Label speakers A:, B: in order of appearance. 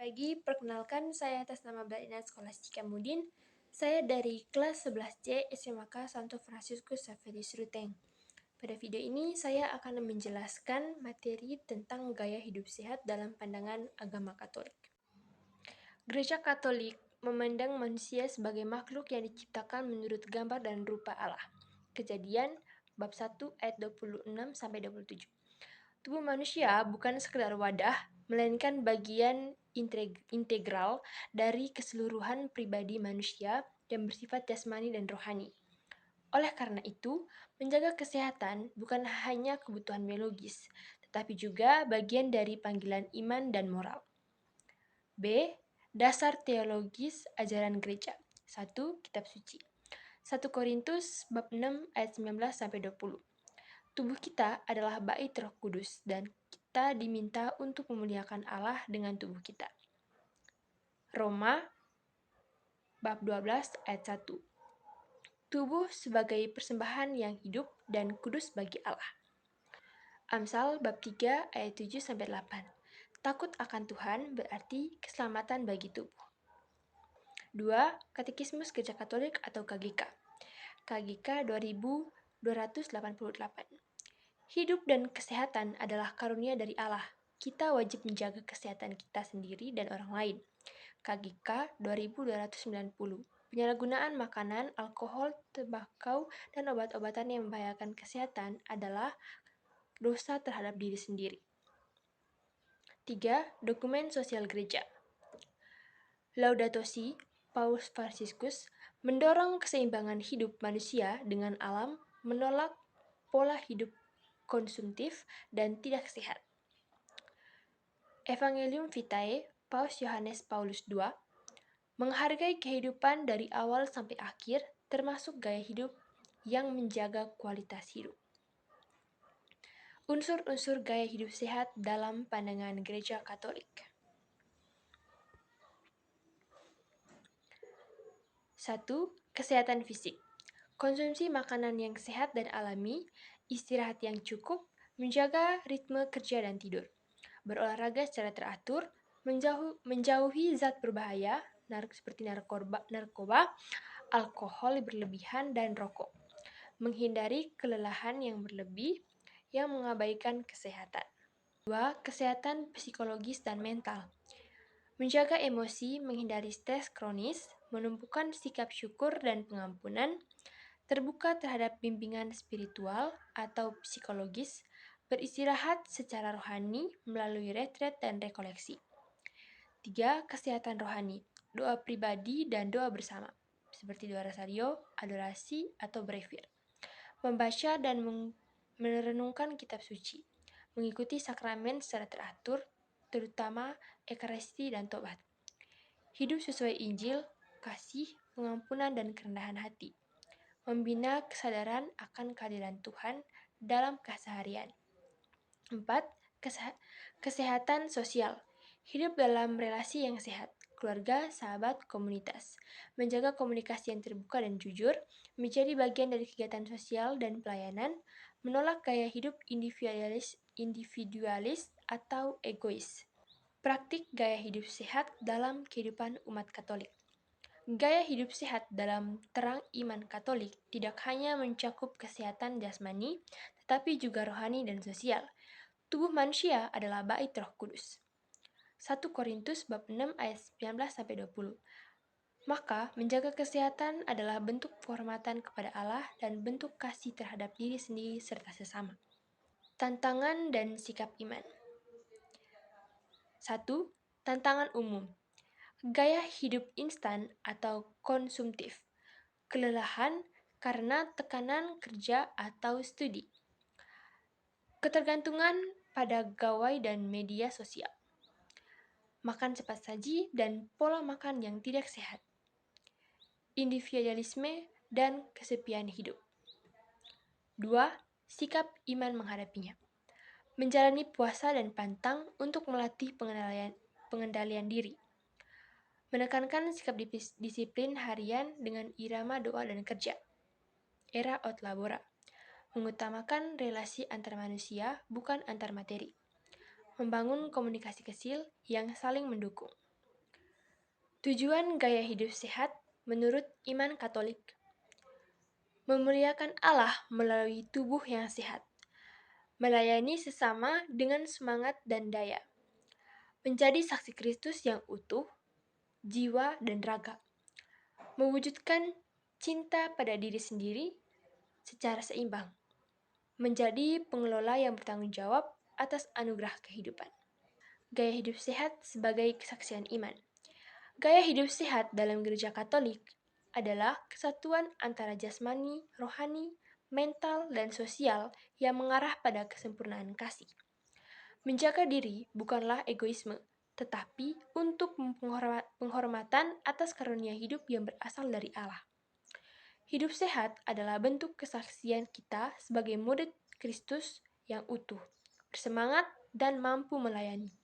A: pagi, perkenalkan saya atas nama Bladina Skolastika Mudin. Saya dari kelas 11C SMK Santo Fransiskus Xaverius Ruteng. Pada video ini saya akan menjelaskan materi tentang gaya hidup sehat dalam pandangan agama Katolik. Gereja Katolik memandang manusia sebagai makhluk yang diciptakan menurut gambar dan rupa Allah. Kejadian bab 1 ayat 26-27. Tubuh manusia bukan sekedar wadah, melainkan bagian integral dari keseluruhan pribadi manusia yang bersifat jasmani dan rohani. Oleh karena itu, menjaga kesehatan bukan hanya kebutuhan biologis, tetapi juga bagian dari panggilan iman dan moral. B. Dasar teologis ajaran gereja. 1. Kitab suci. 1 Korintus bab 6 ayat 19-20. Tubuh kita adalah bait Roh Kudus dan kita diminta untuk memuliakan Allah dengan tubuh kita. Roma bab 12 ayat 1. Tubuh sebagai persembahan yang hidup dan kudus bagi Allah. Amsal bab 3 ayat 7-8. Takut akan Tuhan berarti keselamatan bagi tubuh. 2. Katekismus Gereja Katolik atau KGK. KGK 2288. Hidup dan kesehatan adalah karunia dari Allah. Kita wajib menjaga kesehatan kita sendiri dan orang lain. KGK 2290. Penyalahgunaan makanan, alkohol, tembakau, dan obat-obatan yang membahayakan kesehatan adalah dosa terhadap diri sendiri. 3. Dokumen sosial gereja. Laudato Si, Paus Fransiskus, mendorong keseimbangan hidup manusia dengan alam, menolak pola hidup konsumtif dan tidak sehat. Evangelium Vitae, Paus Yohanes Paulus II, menghargai kehidupan dari awal sampai akhir, termasuk gaya hidup yang menjaga kualitas hidup. Unsur-unsur gaya hidup sehat dalam pandangan Gereja Katolik. 1. Kesehatan fisik. Konsumsi makanan yang sehat dan alami, istirahat yang cukup, menjaga ritme kerja dan tidur, berolahraga secara teratur, menjauhi zat berbahaya seperti narkoba, alkohol berlebihan, dan rokok, menghindari kelelahan yang berlebih yang mengabaikan kesehatan. 2. Kesehatan psikologis dan mental. Menjaga emosi, menghindari stres kronis, menumbuhkan sikap syukur dan pengampunan, terbuka terhadap bimbingan spiritual atau psikologis, beristirahat secara rohani melalui retret dan rekoleksi. 3. Kesehatan rohani, doa pribadi dan doa bersama, seperti doa rosario, adorasi, atau brevir. Membaca dan merenungkan kitab suci, mengikuti sakramen secara teratur, terutama Ekaristi dan Tobat. Hidup sesuai Injil, kasih, pengampunan, dan kerendahan hati. Membina kesadaran akan kehadiran Tuhan dalam keseharian. 4. Kesehatan sosial. Hidup dalam relasi yang sehat, keluarga, sahabat, komunitas. Menjaga komunikasi yang terbuka dan jujur, menjadi bagian dari kegiatan sosial dan pelayanan, menolak gaya hidup individualis atau egois. Praktik gaya hidup sehat dalam kehidupan umat Katolik. Gaya hidup sehat dalam terang iman Katolik tidak hanya mencakup kesehatan jasmani, tetapi juga rohani dan sosial. Tubuh manusia adalah bait Roh Kudus. 1 Korintus bab 6 ayat 19-20. Maka, menjaga kesehatan adalah bentuk penghormatan kepada Allah dan bentuk kasih terhadap diri sendiri serta sesama. Tantangan dan sikap iman. 1. Tantangan umum. Gaya hidup instan atau konsumtif. Kelelahan karena tekanan kerja atau studi. Ketergantungan pada gawai dan media sosial. Makan cepat saji dan pola makan yang tidak sehat. Individualisme dan kesepian hidup. 2. Sikap iman menghadapinya. Menjalani puasa dan pantang untuk melatih pengendalian diri. Menekankan sikap disiplin harian dengan irama doa dan kerja. Era out labora. Mengutamakan relasi antar manusia, bukan antar materi. Membangun komunikasi kecil yang saling mendukung. Tujuan gaya hidup sehat menurut iman Katolik, memuliakan Allah melalui tubuh yang sehat, melayani sesama dengan semangat dan daya, menjadi saksi Kristus yang utuh, jiwa dan raga, mewujudkan cinta pada diri sendiri secara seimbang, menjadi pengelola yang bertanggung jawab atas anugerah kehidupan. Gaya hidup sehat sebagai kesaksian iman. Gaya hidup sehat dalam gereja Katolik adalah kesatuan antara jasmani, rohani, mental, dan sosial yang mengarah pada kesempurnaan kasih. Menjaga diri bukanlah egoisme, tetapi untuk penghormatan atas karunia hidup yang berasal dari Allah. Hidup sehat adalah bentuk kesaksian kita sebagai murid Kristus yang utuh, bersemangat, dan mampu melayani.